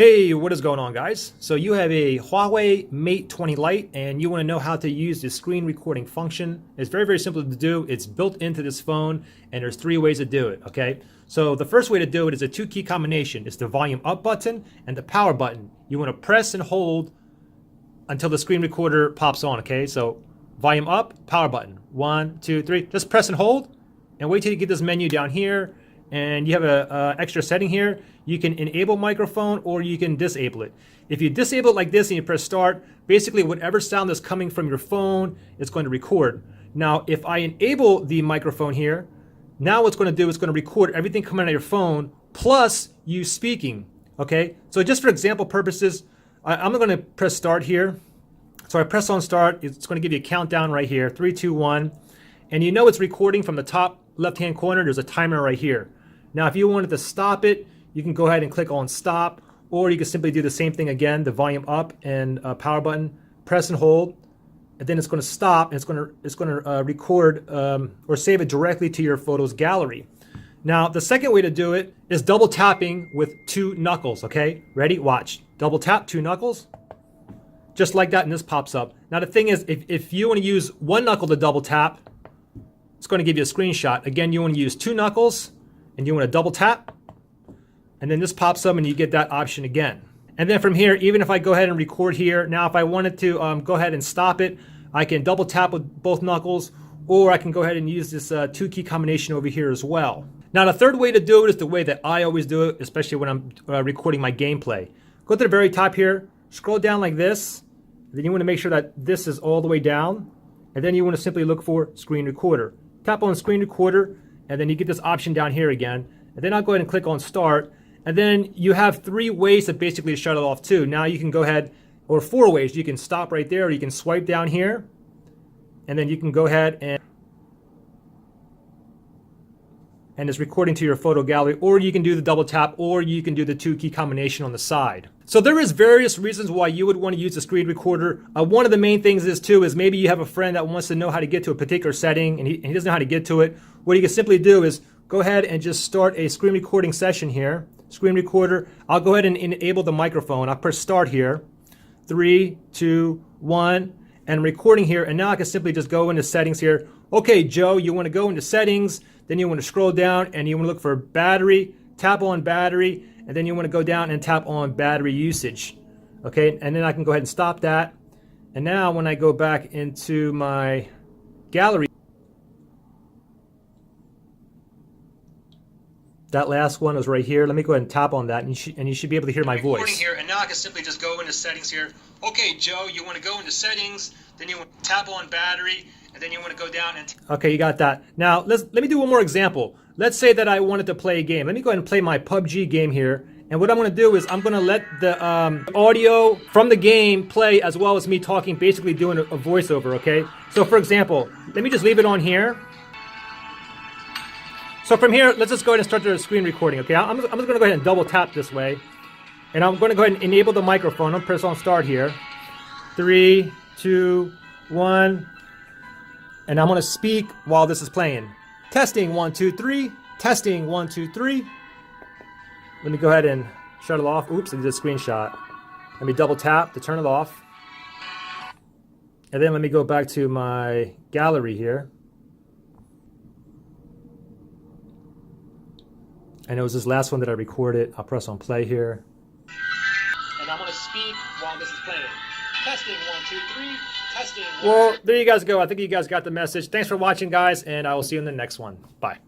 Hey, what is going on, guys? So you have a Huawei Mate 20 Lite and you want to know how to use the screen recording function. It's very, very simple to do. It's built into this phone and there's 3 ways to do it, okay? So the first way to do it is a 2-key combination. It's the volume up button and the power button. You want to press and hold until the screen recorder pops on, okay? So volume up, power button. 1, 2, 3. Just press and hold and wait till you get this menu down here. And you have a extra setting here. You can enable microphone or you can disable it. If you disable it like this and you press start, basically whatever sound is coming from your phone, it's going to record. Now, if I enable the microphone here, now what's going to do is going to record everything coming out of your phone plus you speaking, okay? So just for example purposes, I'm going to press start here. So I press on start, it's going to give you a countdown right here, 3, 2, 1. And you know it's recording from the top left-hand corner. There's a timer right here. Now, if you wanted to stop it, you can go ahead and click on stop, or you can simply do the same thing again, the volume up and power button, press and hold, and then it's going to stop, and it's going to record or save it directly to your photos gallery. Now, the second way to do it is double tapping with 2 knuckles, okay? Ready? Watch. Double tap, 2 knuckles, just like that, and this pops up. Now, the thing is, if you want to use 1 knuckle to double tap, it's going to give you a screenshot. Again, you want to use 2 knuckles, and you want to double tap, and then this pops up and you get that option again. And then from here, even if I go ahead and record here, now if I wanted to go ahead and stop it, I can double tap with both knuckles, or I can go ahead and use this 2-key combination over here as well. Now the third way to do it is the way that I always do it, especially when I'm recording my gameplay. Go to the very top here, scroll down like this, then you want to make sure that this is all the way down, and then you want to simply look for screen recorder. Tap on screen recorder, and then you get this option down here again, and then I'll go ahead and click on start, and then you have 3 ways to basically shut it off too. Now you can go ahead, or 4 ways. You can stop right there, or you can swipe down here, and then you can go ahead and it's recording to your photo gallery, or you can do the double tap, or you can do the 2-key combination on the side. So there is various reasons why you would want to use the screen recorder. One of the main things is too is maybe you have a friend that wants to know how to get to a particular setting and he doesn't know how to get to it. What you can simply do is go ahead and just start a screen recording session here. Screen recorder. I'll go ahead and enable the microphone. I'll press start here. 3, 2, 1, and recording here. And now I can simply just go into settings here. Okay, Joe, you want to go into settings, then you want to scroll down and you want to look for battery, tap on battery, and then you want to go down and tap on battery usage. Okay, and then I can go ahead and stop that. And now when I go back into my gallery, that last one is right here. Let me go ahead and tap on that, and you should be able to hear my voice. Here, and now I can simply just go into settings here. Okay, Joe, you want to go into settings, then you want to tap on battery, and then you want to go down and... Okay, you got that. Now, let me do one more example. Let's say that I wanted to play a game. Let me go ahead and play my PUBG game here. And what I'm going to do is I'm going to let the audio from the game play as well as me talking, basically doing a voiceover, okay? So, for example, let me just leave it on here. So from here, let's just go ahead and start the screen recording, okay? I'm just going to go ahead and double tap this way. And I'm going to go ahead and enable the microphone. I'll press on start here. 3, 2, 1. And I'm going to speak while this is playing. Testing, 1, 2, 3. Testing, 1, 2, 3. Let me go ahead and shut it off. Oops, I did a screenshot. Let me double tap to turn it off. And then let me go back to my gallery here. And it was this last one that I recorded. I'll press on play here. And I'm going to speak while this is playing. Testing, 1, 2, 3. Testing. Well, there you guys go. I think you guys got the message. Thanks for watching, guys, and I will see you in the next one. Bye.